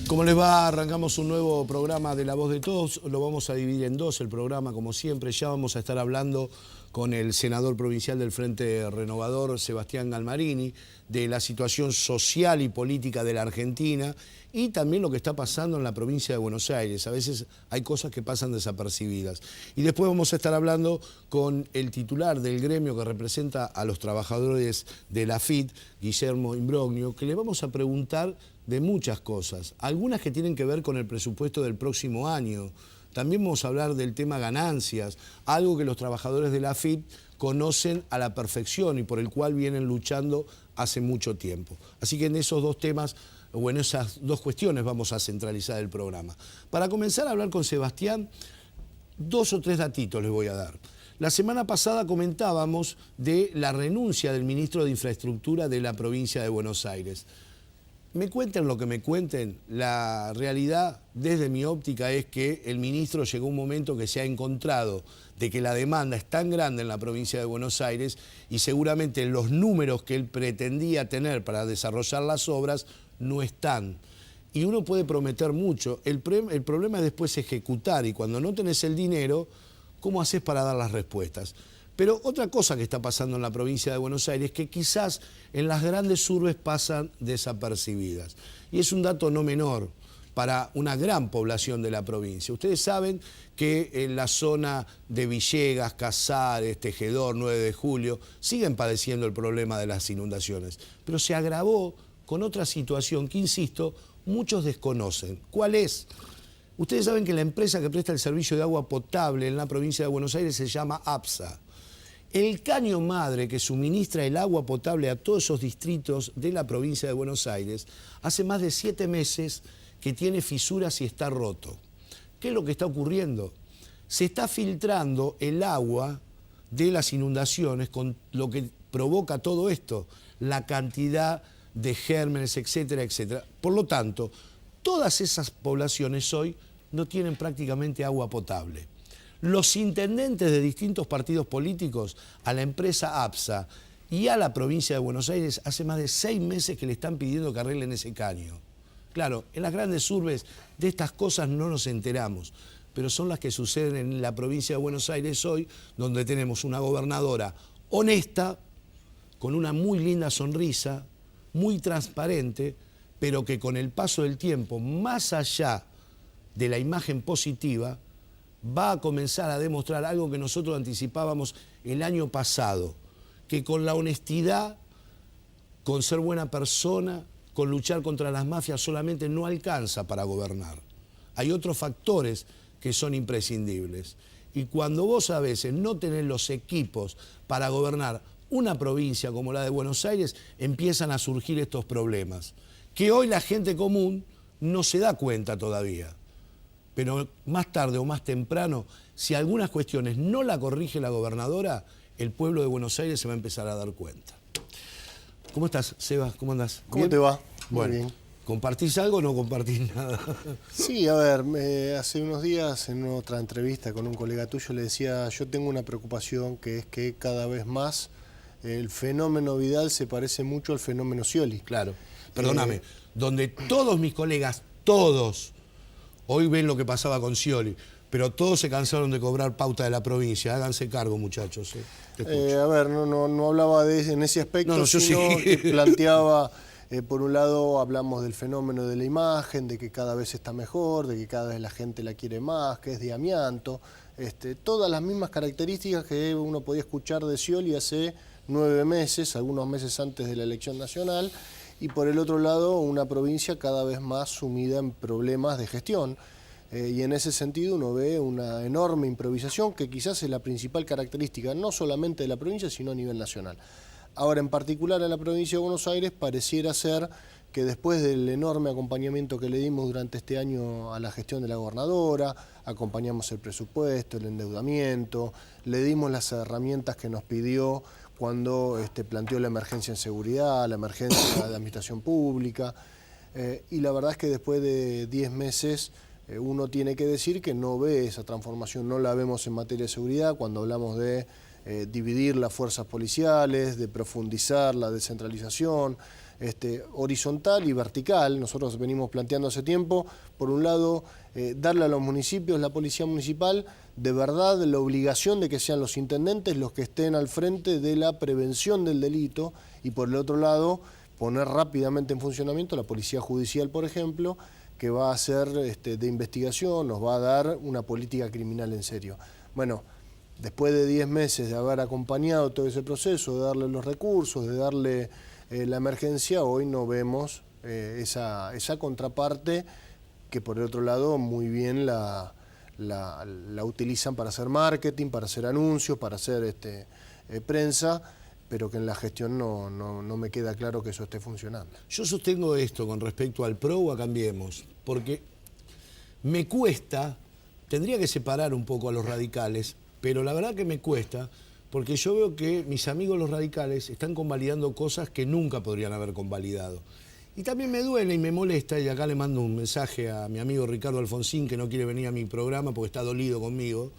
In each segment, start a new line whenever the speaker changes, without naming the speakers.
¿Cómo les va? Arrancamos un nuevo programa de La Voz de Todos. Lo vamos a dividir en dos, el programa, como siempre. Ya vamos a estar hablando con el senador provincial del Frente Renovador, Sebastián Galmarini, de la situación social y política de la Argentina y también lo que está pasando en la provincia de Buenos Aires. A veces hay cosas que pasan desapercibidas. Y después vamos a estar hablando con el titular del gremio que representa a los trabajadores de la AFIT, Guillermo Imbrogno, que le vamos a preguntar de muchas cosas, algunas que tienen que ver con el presupuesto del próximo año. También vamos a hablar del tema ganancias, algo que los trabajadores de la AFIP conocen a la perfección y por el cual vienen luchando hace mucho tiempo. Así que en esos dos temas, o en esas dos cuestiones vamos a centralizar el programa. Para comenzar a hablar con Sebastián, 2 o 3 datitos les voy a dar. La semana pasada comentábamos de la renuncia del ministro de Infraestructura de la provincia de Buenos Aires. Me cuenten lo que me cuenten, la realidad desde mi óptica es que el ministro llegó a un momento que se ha encontrado de que la demanda es tan grande en la provincia de Buenos Aires y seguramente los números que él pretendía tener para desarrollar las obras no están. Y uno puede prometer mucho, el problema es después ejecutar y cuando no tenés el dinero, ¿cómo haces para dar las respuestas? Pero otra cosa que está pasando en la provincia de Buenos Aires es que quizás en las grandes urbes pasan desapercibidas. Y es un dato no menor para una gran población de la provincia. Ustedes saben que en la zona de Villegas, Casares, Tejedor, 9 de Julio, siguen padeciendo el problema de las inundaciones. Pero se agravó con otra situación que, insisto, muchos desconocen. ¿Cuál es? Ustedes saben que la empresa que presta el servicio de agua potable en la provincia de Buenos Aires se llama APSA. El caño madre que suministra el agua potable a todos esos distritos de la provincia de Buenos Aires hace más de 7 meses que tiene fisuras y está roto. ¿Qué es lo que está ocurriendo? Se está filtrando el agua de las inundaciones con lo que provoca todo esto, la cantidad de gérmenes, etcétera, etcétera. Por lo tanto, todas esas poblaciones hoy no tienen prácticamente agua potable. Los intendentes de distintos partidos políticos a la empresa APSA y a la provincia de Buenos Aires hace más de 6 meses que le están pidiendo que arreglen ese caño. Claro, en las grandes urbes de estas cosas no nos enteramos, pero son las que suceden en la provincia de Buenos Aires hoy, donde tenemos una gobernadora honesta, con una muy linda sonrisa, muy transparente, pero que con el paso del tiempo, más allá de la imagen positiva, va a comenzar a demostrar algo que nosotros anticipábamos el año pasado, que con la honestidad, con ser buena persona, con luchar contra las mafias solamente no alcanza para gobernar. Hay otros factores que son imprescindibles. Y cuando vos a veces no tenés los equipos para gobernar una provincia como la de Buenos Aires, empiezan a surgir estos problemas, que hoy la gente común no se da cuenta todavía. Pero más tarde o más temprano, si algunas cuestiones no la corrige la gobernadora, el pueblo de Buenos Aires se va a empezar a dar cuenta. ¿Cómo estás, Seba? ¿Cómo andás?
¿Cómo te va?
Bueno,
muy bien.
¿Compartís algo o no compartís nada?
Sí, a ver, hace unos días en otra entrevista con un colega tuyo le decía, yo tengo una preocupación que es que cada vez más el fenómeno Vidal se parece mucho al fenómeno Scioli.
Claro, perdóname, donde todos mis colegas, todos, hoy ven lo que pasaba con Scioli, pero todos se cansaron de cobrar pauta de la provincia. Háganse cargo, muchachos.
A ver, no hablaba en ese aspecto, sino
sí.
que planteaba, por un lado, hablamos del fenómeno de la imagen, de que cada vez está mejor, de que cada vez la gente la quiere más, que es de amianto, todas las mismas características que uno podía escuchar de Scioli hace 9 meses, algunos meses antes de la elección nacional, y por el otro lado una provincia cada vez más sumida en problemas de gestión. Y en ese sentido uno ve una enorme improvisación que quizás es la principal característica, no solamente de la provincia, sino a nivel nacional. Ahora, en particular en la provincia de Buenos Aires, pareciera ser que después del enorme acompañamiento que le dimos durante este año a la gestión de la gobernadora, acompañamos el presupuesto, el endeudamiento, le dimos las herramientas que nos pidió cuando planteó la emergencia en seguridad, la emergencia de administración pública, y la verdad es que después de 10 meses uno tiene que decir que no ve esa transformación, no la vemos en materia de seguridad, cuando hablamos de dividir las fuerzas policiales, de profundizar la descentralización, horizontal y vertical. Nosotros venimos planteando hace tiempo, por un lado, darle a los municipios, la policía municipal, de verdad la obligación de que sean los intendentes los que estén al frente de la prevención del delito, y por el otro lado, poner rápidamente en funcionamiento la policía judicial, por ejemplo, que va a hacer de investigación, nos va a dar una política criminal en serio. Bueno, después de 10 meses de haber acompañado todo ese proceso, de darle los recursos, de darle la emergencia, hoy no vemos esa contraparte que por el otro lado muy bien la utilizan para hacer marketing, para hacer anuncios, para hacer prensa, pero que en la gestión no me queda claro que eso esté funcionando.
Yo sostengo esto con respecto al PRO o a Cambiemos, porque me cuesta, tendría que separar un poco a los radicales, pero la verdad que me cuesta, porque yo veo que mis amigos los radicales están convalidando cosas que nunca podrían haber convalidado. Y también me duele y me molesta, y acá le mando un mensaje a mi amigo Ricardo Alfonsín, que no quiere venir a mi programa porque está dolido conmigo,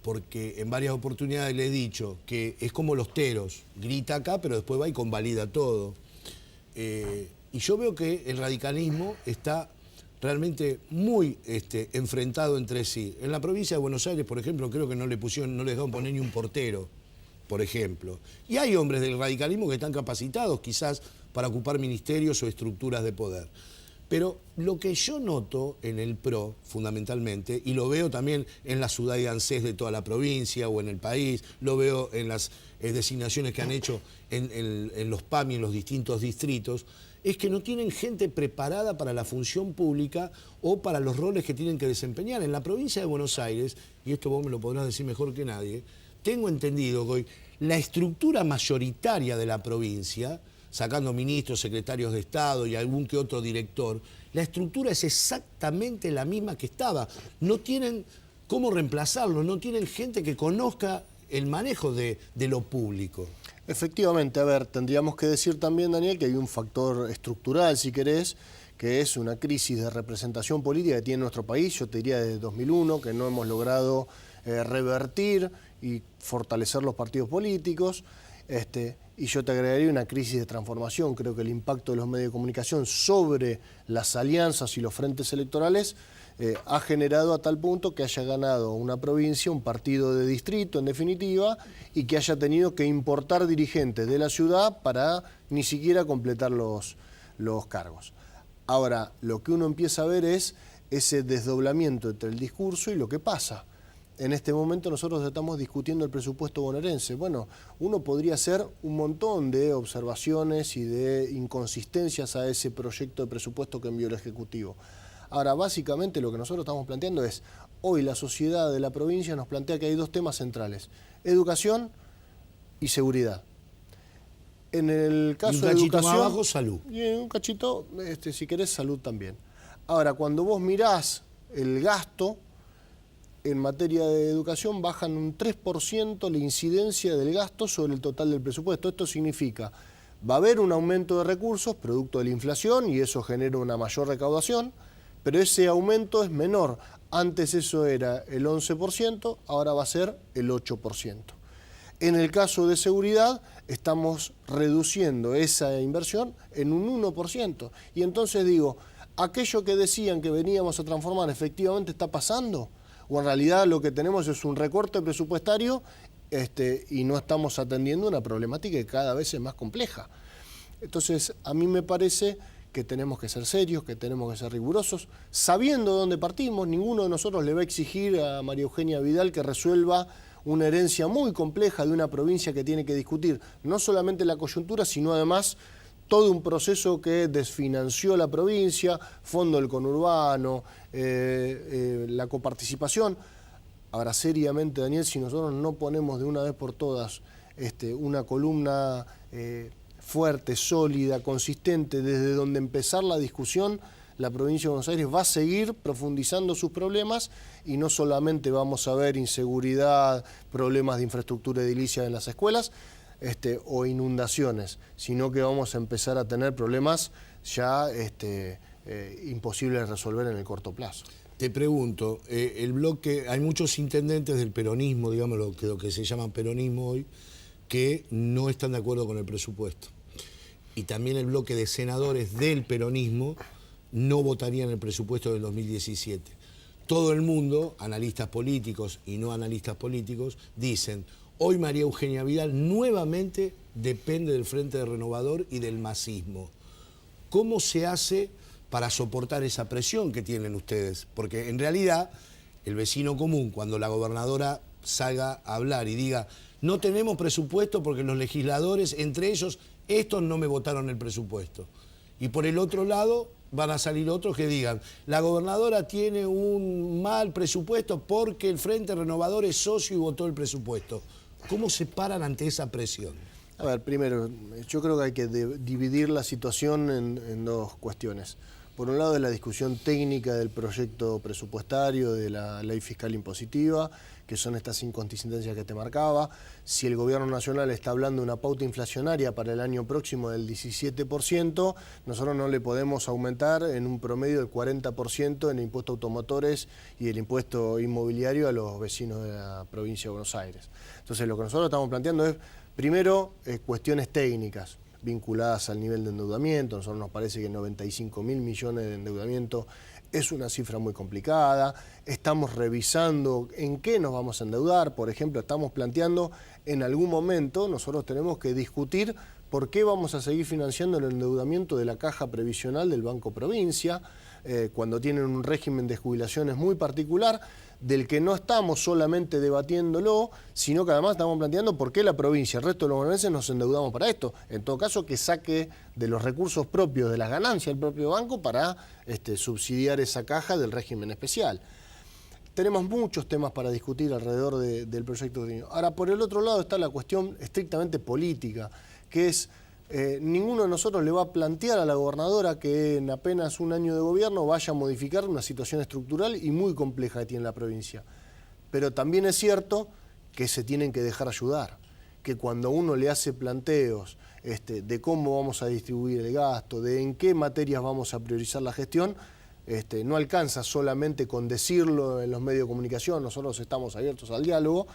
porque en varias oportunidades le he dicho que es como los teros, grita acá pero después va y convalida todo. Y yo veo que el radicalismo está realmente muy enfrentado entre sí. En la provincia de Buenos Aires, por ejemplo, creo que no les dejaron poner ni un portero, por ejemplo. Y hay hombres del radicalismo que están capacitados quizás para ocupar ministerios o estructuras de poder. Pero lo que yo noto en el PRO, fundamentalmente, y lo veo también en la ciudad de ANSES de toda la provincia o en el país, lo veo en las designaciones que han hecho en los PAMI, en los distintos distritos, es que no tienen gente preparada para la función pública o para los roles que tienen que desempeñar. En la provincia de Buenos Aires, y esto vos me lo podrás decir mejor que nadie, tengo entendido que hoy la estructura mayoritaria de la provincia, sacando ministros, secretarios de Estado y algún que otro director, la estructura es exactamente la misma que estaba. No tienen cómo reemplazarlo, no tienen gente que conozca el manejo de lo público.
Efectivamente, a ver, tendríamos que decir también, Daniel, que hay un factor estructural, si querés, que es una crisis de representación política que tiene nuestro país, yo te diría desde 2001, que no hemos logrado revertir y fortalecer los partidos políticos. Y yo te agregaría una crisis de transformación. Creo que el impacto de los medios de comunicación sobre las alianzas y los frentes electorales ha generado a tal punto que haya ganado una provincia, un partido de distrito en definitiva, y que haya tenido que importar dirigentes de la ciudad para ni siquiera completar los cargos. Ahora, lo que uno empieza a ver es ese desdoblamiento entre el discurso y lo que pasa. En este momento nosotros estamos discutiendo el presupuesto bonaerense. Bueno, uno podría hacer un montón de observaciones y de inconsistencias a ese proyecto de presupuesto que envió el Ejecutivo. Ahora, básicamente lo que nosotros estamos planteando es, hoy la sociedad de la provincia nos plantea que hay dos temas centrales, educación y seguridad. En el caso de educación...
un cachito más abajo, salud.
Y en un cachito, si querés, salud también. Ahora, cuando vos mirás el gasto en materia de educación, bajan un 3% la incidencia del gasto sobre el total del presupuesto. Esto significa, va a haber un aumento de recursos producto de la inflación y eso genera una mayor recaudación, pero ese aumento es menor. Antes eso era el 11%, ahora va a ser el 8%. En el caso de seguridad, estamos reduciendo esa inversión en un 1%. Y entonces digo, aquello que decían que veníamos a transformar, ¿efectivamente está pasando? O en realidad lo que tenemos es un recorte presupuestario y no estamos atendiendo una problemática que cada vez es más compleja. Entonces, a mí me parece que tenemos que ser serios, que tenemos que ser rigurosos, sabiendo de dónde partimos. Ninguno de nosotros le va a exigir a María Eugenia Vidal que resuelva una herencia muy compleja de una provincia que tiene que discutir no solamente la coyuntura, sino además todo un proceso que desfinanció la provincia, fondo del conurbano, la coparticipación. Ahora, seriamente, Daniel, si nosotros no ponemos de una vez por todas una columna fuerte, sólida, consistente, desde donde empezar la discusión, la provincia de Buenos Aires va a seguir profundizando sus problemas y no solamente vamos a ver inseguridad, problemas de infraestructura edilicia en las escuelas, o inundaciones, sino que vamos a empezar a tener problemas ya imposibles de resolver en el corto plazo.
Te pregunto, el bloque, hay muchos intendentes del peronismo, digamos lo que se llama peronismo hoy, que no están de acuerdo con el presupuesto. Y también el bloque de senadores del peronismo no votarían el presupuesto del 2017. Todo el mundo, analistas políticos y no analistas políticos, dicen, hoy María Eugenia Vidal nuevamente depende del Frente Renovador y del masismo. ¿Cómo se hace para soportar esa presión que tienen ustedes? Porque en realidad el vecino común, cuando la gobernadora salga a hablar y diga no tenemos presupuesto porque los legisladores, entre ellos, estos no me votaron el presupuesto. Y por el otro lado van a salir otros que digan la gobernadora tiene un mal presupuesto porque el Frente Renovador es socio y votó el presupuesto. ¿Cómo se paran ante esa presión?
A ver, primero, yo creo que hay que dividir la situación en dos cuestiones. Por un lado es la discusión técnica del proyecto presupuestario, de la ley fiscal impositiva, que son estas inconsistencias que te marcaba. Si el gobierno nacional está hablando de una pauta inflacionaria para el año próximo del 17%, nosotros no le podemos aumentar en un promedio del 40% en el impuesto a automotores y el impuesto inmobiliario a los vecinos de la provincia de Buenos Aires. Entonces lo que nosotros estamos planteando es, primero, cuestiones técnicas vinculadas al nivel de endeudamiento. A nosotros nos parece que 95.000 millones de endeudamiento es una cifra muy complicada. Estamos revisando en qué nos vamos a endeudar. Por ejemplo, estamos planteando en algún momento, nosotros tenemos que discutir por qué vamos a seguir financiando el endeudamiento de la caja previsional del Banco Provincia, cuando tienen un régimen de jubilaciones muy particular, del que no estamos solamente debatiéndolo, sino que además estamos planteando por qué la provincia, el resto de los bonaerenses nos endeudamos para esto. En todo caso, que saque de los recursos propios de las ganancias del propio banco para subsidiar esa caja del régimen especial. Tenemos muchos temas para discutir alrededor del proyecto de niño. Ahora, por el otro lado está la cuestión estrictamente política, que es ninguno de nosotros le va a plantear a la gobernadora que en apenas un año de gobierno vaya a modificar una situación estructural y muy compleja que tiene la provincia. Pero también es cierto que se tienen que dejar ayudar, que cuando uno le hace planteos de cómo vamos a distribuir el gasto, de en qué materias vamos a priorizar la gestión, no alcanza solamente con decirlo en los medios de comunicación, nosotros estamos abiertos al diálogo,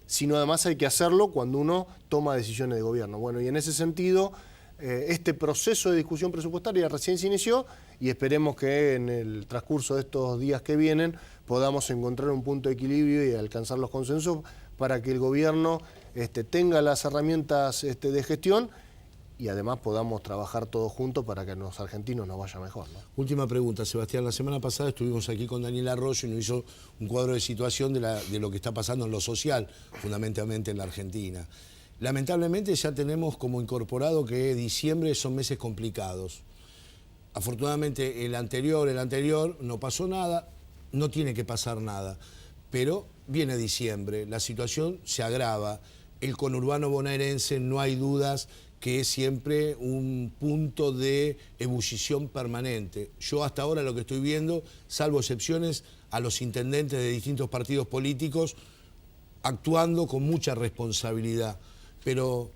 sino además hay que hacerlo cuando uno toma decisiones de gobierno. Bueno, y en ese sentido, este proceso de discusión presupuestaria recién se inició y esperemos que en el transcurso de estos días que vienen podamos encontrar un punto de equilibrio y alcanzar los consensos para que el gobierno tenga las herramientas de gestión y además podamos trabajar todos juntos para que a los argentinos nos vaya mejor, ¿no?
Última pregunta, Sebastián. La semana pasada estuvimos aquí con Daniel Arroyo y nos hizo un cuadro de situación de lo que está pasando en lo social, fundamentalmente en la Argentina. Lamentablemente ya tenemos como incorporado que diciembre son meses complicados. Afortunadamente el anterior no pasó nada, no tiene que pasar nada, pero viene diciembre, la situación se agrava, el conurbano bonaerense no hay dudas que es siempre un punto de ebullición permanente. Yo hasta ahora lo que estoy viendo, salvo excepciones, a los intendentes de distintos partidos políticos actuando con mucha responsabilidad. Pero,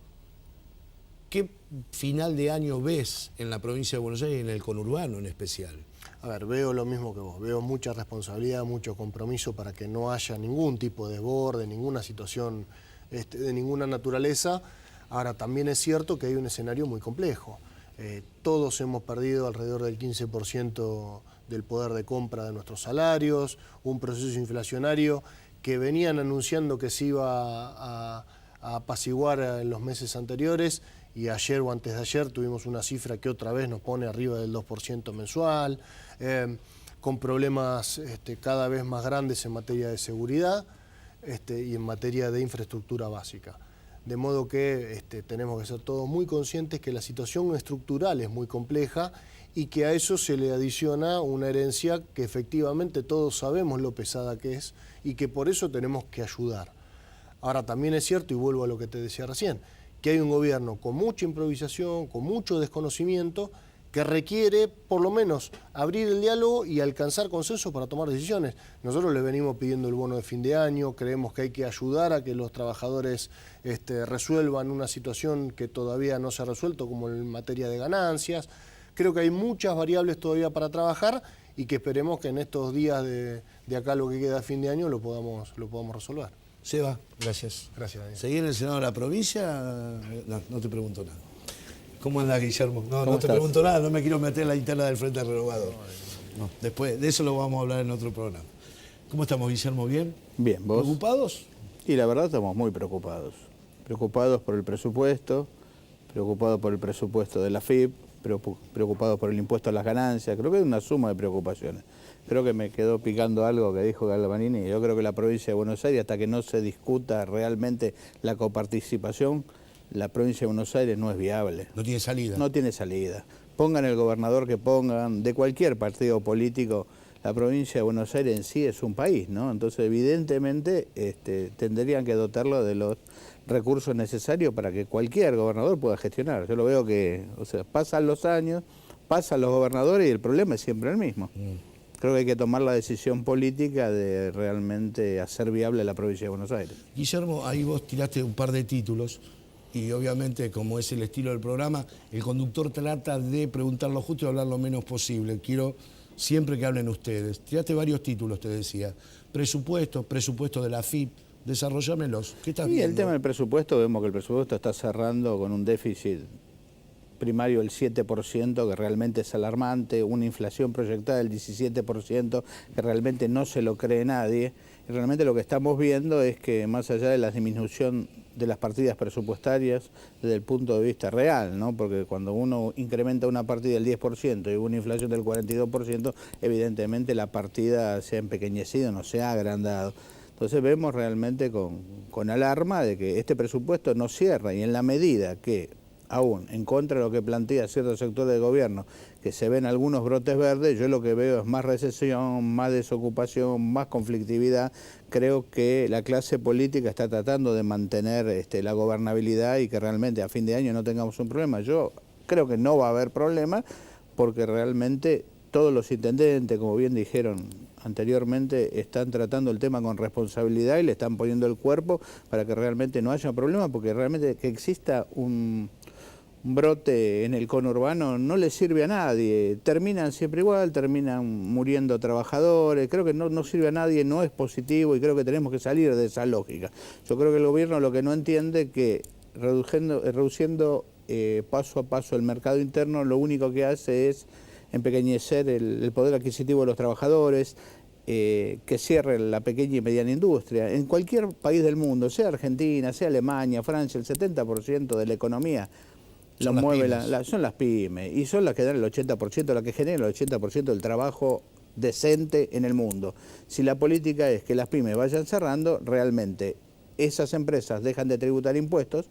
¿qué final de año ves en la provincia de Buenos Aires y en el conurbano en especial?
A ver, veo lo mismo que vos, veo mucha responsabilidad, mucho compromiso para que no haya ningún tipo de desborde, ninguna situación de ninguna naturaleza. Ahora, también es cierto que hay un escenario muy complejo. Todos hemos perdido alrededor del 15% del poder de compra de nuestros salarios, un proceso inflacionario que venían anunciando que se iba a apaciguar en los meses anteriores y ayer o antes de ayer tuvimos una cifra que otra vez nos pone arriba del 2% mensual, con problemas cada vez más grandes en materia de seguridad y en materia de infraestructura básica. De modo que tenemos que ser todos muy conscientes que la situación estructural es muy compleja y que a eso se le adiciona una herencia que efectivamente todos sabemos lo pesada que es y que por eso tenemos que ayudar. Ahora también es cierto, y vuelvo a lo que te decía recién, que hay un gobierno con mucha improvisación, con mucho desconocimiento, que requiere por lo menos abrir el diálogo y alcanzar consenso para tomar decisiones. Nosotros le venimos pidiendo el bono de fin de año, creemos que hay que ayudar a que los trabajadores resuelvan una situación que todavía no se ha resuelto, como en materia de ganancias. Creo que hay muchas variables todavía para trabajar y que esperemos que en estos días de acá lo que queda a fin de año lo podamos resolver.
Seba, gracias.
Gracias, Daniel.
¿Seguí en el Senado de la provincia? No, no te pregunto nada. ¿Cómo andás, Guillermo? No te pregunto nada, no me quiero meter en la interna del Frente Renovador. No, después de eso lo vamos a hablar en otro programa. ¿Cómo estamos, Guillermo? ¿Bien?
Bien, ¿vos?
¿Preocupados?
Y la verdad estamos muy preocupados. Preocupados por el presupuesto de la FIP, preocupados por el impuesto a las ganancias. Creo que hay una suma de preocupaciones. Creo que me quedó picando algo que dijo Galvanini. Yo creo que la provincia de Buenos Aires, hasta que no se discuta realmente la coparticipación, la provincia de Buenos Aires no es viable.
No tiene salida.
No tiene salida. Pongan el gobernador que pongan, de cualquier partido político, la provincia de Buenos Aires en sí es un país, ¿no? Entonces, evidentemente, tendrían que dotarlo de los recursos necesarios para que cualquier gobernador pueda gestionar. Yo lo veo que, o sea, pasan los años, pasan los gobernadores y el problema es siempre el mismo. Creo que hay que tomar la decisión política de realmente hacer viable la provincia de Buenos Aires.
Guillermo, ahí vos tiraste un par de títulos y obviamente, como es el estilo del programa, el conductor trata de preguntar lo justo y hablar lo menos posible. Quiero siempre que hablen ustedes. Tiraste varios títulos, te decía. Presupuesto de la FIP, desarrollamelos. ¿Qué estás viendo?
Y el tema del presupuesto, vemos que el presupuesto está cerrando con un déficit primario del 7%, que realmente es alarmante, una inflación proyectada del 17%, que realmente no se lo cree nadie. Y realmente lo que estamos viendo es que más allá de la disminución de las partidas presupuestarias desde el punto de vista real, ¿no? Porque cuando uno incrementa una partida del 10% y una inflación del 42%, evidentemente la partida se ha empequeñecido, no se ha agrandado. Entonces vemos realmente con alarma de que este presupuesto no cierra, y en la medida que, aún en contra de lo que plantea cierto sector del gobierno, que se ven algunos brotes verdes, yo lo que veo es más recesión, más desocupación, más conflictividad. Creo que la clase política está tratando de mantener la gobernabilidad y que realmente a fin de año no tengamos un problema. Yo creo que no va a haber problema porque realmente todos los intendentes, como bien dijeron anteriormente, están tratando el tema con responsabilidad y le están poniendo el cuerpo para que realmente no haya problema, porque realmente que exista un brote en el conurbano no le sirve a nadie. Terminan siempre igual, terminan muriendo trabajadores. Creo que no sirve a nadie, no es positivo y creo que tenemos que salir de esa lógica. Yo creo que el gobierno lo que no entiende es que reduciendo paso a paso el mercado interno, lo único que hace es empequeñecer el poder adquisitivo de los trabajadores, que cierre la pequeña y mediana industria. En cualquier país del mundo, sea Argentina, sea Alemania, Francia, el 70% de la economía lo mueve son las pymes, y son las que dan el 80%, las que generan el 80% del trabajo decente en el mundo. Si la política es que las pymes vayan cerrando, realmente esas empresas dejan de tributar impuestos.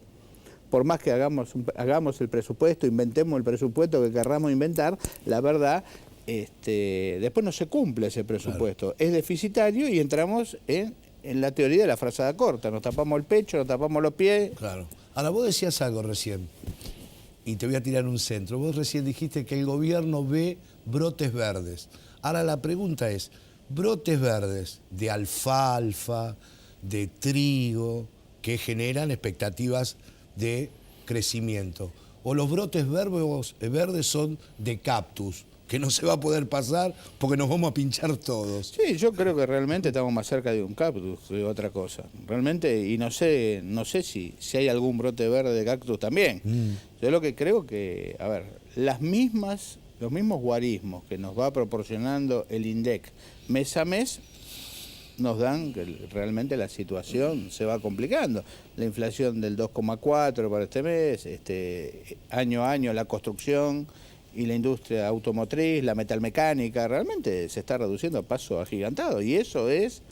Por más que hagamos el presupuesto, inventemos el presupuesto que querramos inventar, la verdad, después no se cumple ese presupuesto. Claro. Es deficitario y entramos en la teoría de la frazada corta. Nos tapamos el pecho, nos tapamos los pies.
Claro. Ahora, vos decías algo recién, y te voy a tirar un centro. Vos recién dijiste que el gobierno ve brotes verdes. Ahora la pregunta es, brotes verdes de alfalfa, de trigo, que generan expectativas de crecimiento. O los brotes verdes son de cactus, que no se va a poder pasar porque nos vamos a pinchar todos.
Sí, yo creo que realmente estamos más cerca de un cactus que de otra cosa. Realmente, y no sé si hay algún brote verde de cactus también. Yo lo que creo que, a ver, los mismos guarismos que nos va proporcionando el INDEC mes a mes, nos dan que realmente la situación se va complicando. La inflación del 2,4 para este mes, año a año la construcción y la industria automotriz, la metalmecánica, realmente se está reduciendo a paso agigantado. Y eso es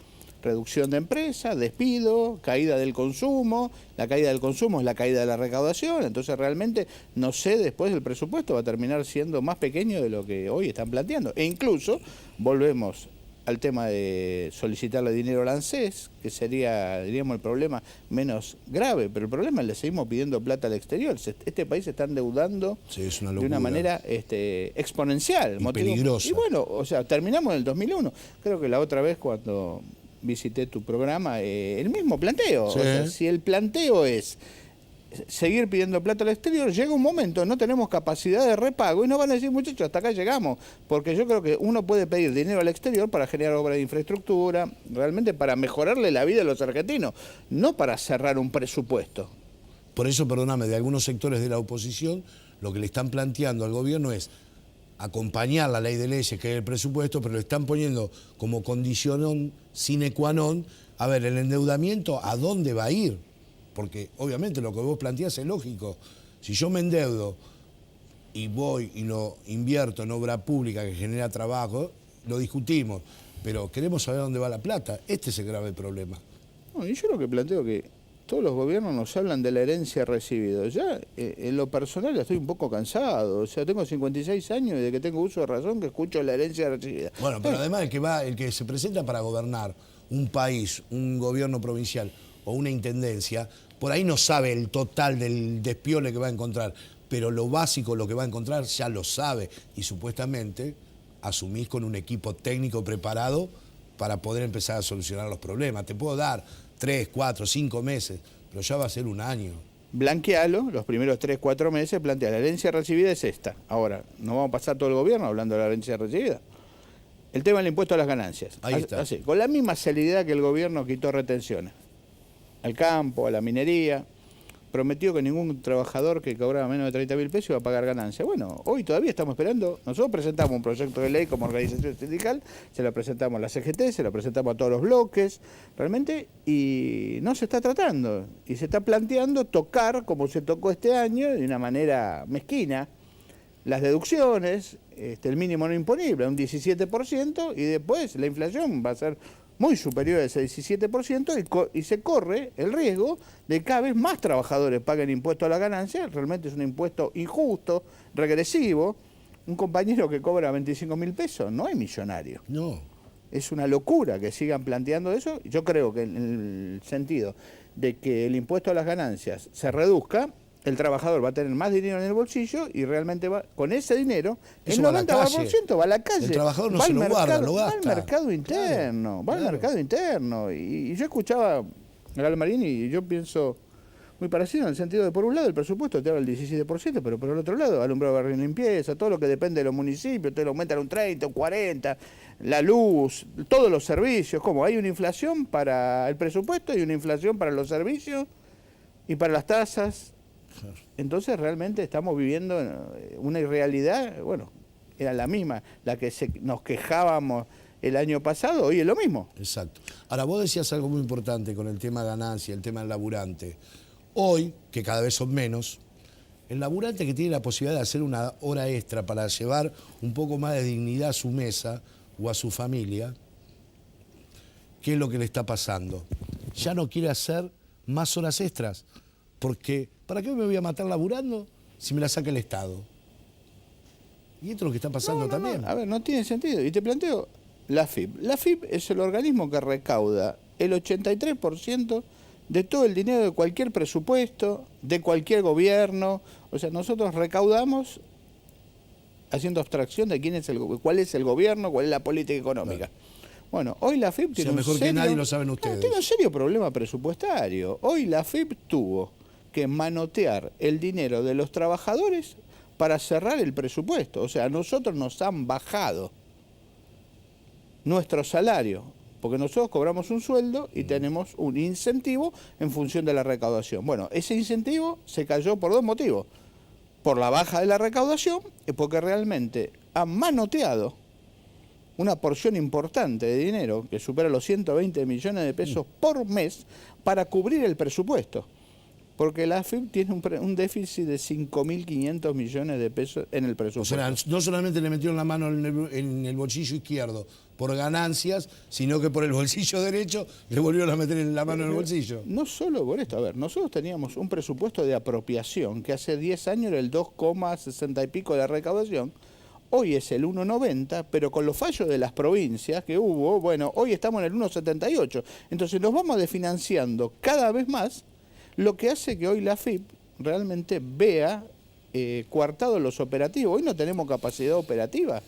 reducción de empresas, despido, caída del consumo. La caída del consumo es la caída de la recaudación. Entonces realmente, no sé, después el presupuesto va a terminar siendo más pequeño de lo que hoy están planteando. E incluso volvemos al tema de solicitarle dinero al ANSES, que sería, diríamos, el problema menos grave, pero el problema es que le seguimos pidiendo plata al exterior. Este país se está endeudando de una manera exponencial.
Y peligrosa.
Y bueno, o sea, terminamos en el 2001. Creo que la otra vez cuando visité tu programa, el mismo planteo.
Sí.
O sea, si el planteo es seguir pidiendo plata al exterior, llega un momento, no tenemos capacidad de repago y nos van a decir, muchachos, hasta acá llegamos, porque yo creo que uno puede pedir dinero al exterior para generar obras de infraestructura, realmente para mejorarle la vida a los argentinos, no para cerrar un presupuesto.
Por eso, perdóname, de algunos sectores de la oposición, lo que le están planteando al gobierno es acompañar la ley de leyes, que es el presupuesto, pero le están poniendo como condición sine qua non, a ver, el endeudamiento, ¿a dónde va a ir? Porque obviamente lo que vos planteás es lógico. Si yo me endeudo y voy y lo invierto en obra pública que genera trabajo, lo discutimos, pero queremos saber dónde va la plata. Este es el grave problema.
No, y yo lo que planteo que todos los gobiernos nos hablan de la herencia recibida. Ya en lo personal estoy un poco cansado. O sea, tengo 56 años y de que tengo uso de razón que escucho la herencia recibida.
Bueno, pero además el que se presenta para gobernar un país, un gobierno provincial o una intendencia, por ahí no sabe el total del despiole que va a encontrar, pero lo básico, lo que va a encontrar, ya lo sabe y supuestamente asumís con un equipo técnico preparado para poder empezar a solucionar los problemas. Te puedo dar 3, 4, 5 meses, pero ya va a ser un año.
Blanquealo, los primeros 3, 4 meses, plantea la herencia recibida es esta. Ahora, no vamos a pasar todo el gobierno hablando de la herencia recibida. El tema del impuesto a las ganancias.
Ahí está.
Así, con la misma celeridad que el gobierno quitó retenciones al campo, a la minería, prometió que ningún trabajador que cobraba menos de 30.000 pesos iba a pagar ganancias. Bueno, hoy todavía estamos esperando. Nosotros presentamos un proyecto de ley como organización sindical, se lo presentamos a la CGT, se lo presentamos a todos los bloques, realmente, y no se está tratando. Y se está planteando tocar, como se tocó este año, de una manera mezquina, las deducciones, el mínimo no imponible, un 17%, y después la inflación va a ser muy superior a ese 17% y se corre el riesgo de que cada vez más trabajadores paguen impuesto a la ganancia. Realmente es un impuesto injusto, regresivo. Un compañero que cobra 25.000 pesos no es millonario.
No.
Es una locura que sigan planteando eso. Yo creo que en el sentido de que el impuesto a las ganancias se reduzca, el trabajador va a tener más dinero en el bolsillo y realmente va con ese dinero, el 90% va a la calle.
El trabajador no se lo guarda, lo gasta.
Va al mercado interno, va al mercado interno. Y yo escuchaba a Almarini y yo pienso muy parecido en el sentido de, por un lado, el presupuesto te habla el 17%, pero por el otro lado, alumbrado, barrio y limpieza, todo lo que depende de los municipios, te lo aumentan un 30, un 40, la luz, todos los servicios. ¿Cómo? Hay una inflación para el presupuesto y una inflación para los servicios y para las tasas. Entonces realmente estamos viviendo una irrealidad, bueno, era la misma, la que nos quejábamos el año pasado, hoy es lo mismo.
Exacto. Ahora, vos decías algo muy importante con el tema ganancia, el tema del laburante. Hoy, que cada vez son menos, el laburante que tiene la posibilidad de hacer una hora extra para llevar un poco más de dignidad a su mesa o a su familia, ¿qué es lo que le está pasando? Ya no quiere hacer más horas extras, porque ¿para qué me voy a matar laburando si me la saca el Estado? Y esto es lo que está pasando también.
No. A ver, no tiene sentido. Y te planteo la AFIP. La AFIP es el organismo que recauda el 83% de todo el dinero de cualquier presupuesto, de cualquier gobierno. O sea, nosotros recaudamos haciendo abstracción de cuál es el gobierno, cuál es la política económica. Claro. Bueno, hoy la AFIP tiene
mejor que nadie lo saben ustedes.
Tiene un serio problema presupuestario. Hoy la AFIP tuvo que manotear el dinero de los trabajadores para cerrar el presupuesto. O sea, a nosotros nos han bajado nuestro salario, porque nosotros cobramos un sueldo y tenemos un incentivo en función de la recaudación. Bueno, ese incentivo se cayó por dos motivos. Por la baja de la recaudación y porque realmente han manoteado una porción importante de dinero que supera los 120 millones de pesos por mes para cubrir el presupuesto. Porque la AFIP tiene un déficit de 5.500 millones de pesos en el presupuesto.
O sea, no solamente le metieron la mano en el bolsillo izquierdo por ganancias, sino que por el bolsillo derecho le volvieron a meter la mano en el bolsillo.
No solo por esto, a ver, nosotros teníamos un presupuesto de apropiación que hace 10 años era el 2,60 y pico de la recaudación. Hoy es el 1,90, pero con los fallos de las provincias que hubo, bueno, hoy estamos en el 1,78. Entonces nos vamos desfinanciando cada vez más, lo que hace que hoy la AFIP realmente vea coartados los operativos. Hoy no tenemos capacidad operativa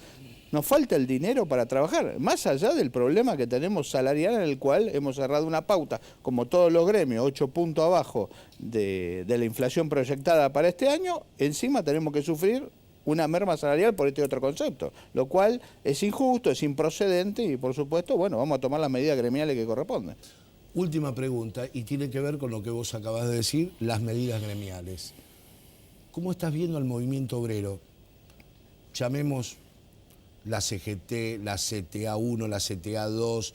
Nos falta el dinero para trabajar, más allá del problema que tenemos salarial, en el cual hemos cerrado una pauta, como todos los gremios, 8 puntos abajo de la inflación proyectada para este año. Encima tenemos que sufrir una merma salarial por este otro concepto, lo cual es injusto, es improcedente y, por supuesto, bueno, vamos a tomar las medidas gremiales que corresponden.
Última pregunta, y tiene que ver con lo que vos acabas de decir, las medidas gremiales. ¿Cómo estás viendo al movimiento obrero? Llamemos la CGT, la CTA 1, la CTA 2,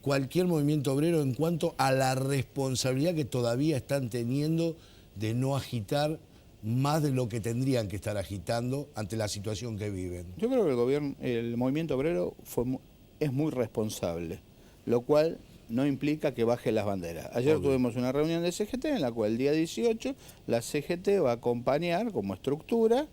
cualquier movimiento obrero en cuanto a la responsabilidad que todavía están teniendo de no agitar más de lo que tendrían que estar agitando ante la situación que viven.
Yo creo que el movimiento obrero es muy responsable, lo cual no implica que baje las banderas. Ayer tuvimos una reunión de CGT en la cual el día 18 la CGT va a acompañar como estructura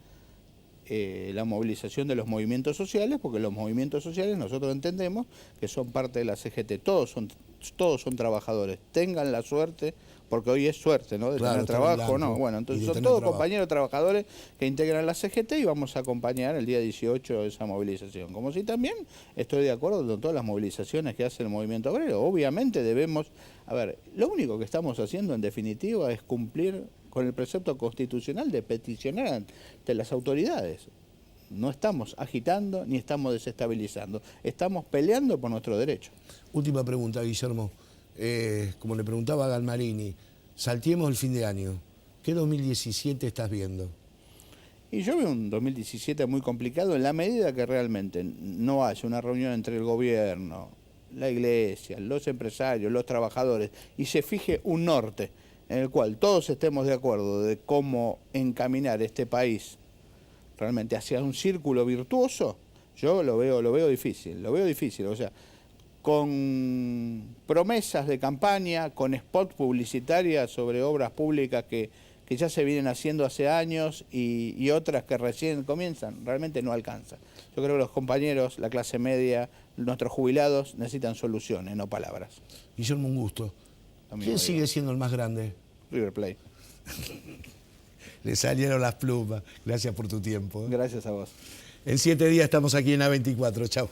la movilización de los movimientos sociales, porque los movimientos sociales nosotros entendemos que son parte de la CGT, todos son trabajadores, tengan la suerte, porque hoy es suerte, ¿no? De tener trabajo, ¿no? Bueno, entonces son todos compañeros trabajadores que integran la CGT y vamos a acompañar el día 18 esa movilización. Como si también estoy de acuerdo con todas las movilizaciones que hace el movimiento obrero. Obviamente debemos, lo único que estamos haciendo en definitiva es cumplir con el precepto constitucional de peticionar ante las autoridades. No estamos agitando ni estamos desestabilizando, estamos peleando por nuestro derecho.
Última pregunta, Guillermo. Como le preguntaba a Galmarini, salteemos el fin de año. ¿Qué 2017 estás viendo?
Y yo veo un 2017 muy complicado en la medida que realmente no haya una reunión entre el gobierno, la iglesia, los empresarios, los trabajadores, y se fije un norte en el cual todos estemos de acuerdo de cómo encaminar este país realmente hacia un círculo virtuoso. Yo lo veo difícil, o sea, con promesas de campaña, con spots publicitarias sobre obras públicas que ya se vienen haciendo hace años y otras que recién comienzan, realmente no alcanza. Yo creo que los compañeros, la clase media, nuestros jubilados necesitan soluciones, no palabras.
Guillermo, un gusto. ¿Quién sigue siendo el más grande?
River Plate.
Le salieron las plumas. Gracias por tu tiempo.
Gracias a vos.
En 7 días estamos aquí en A24. Chau.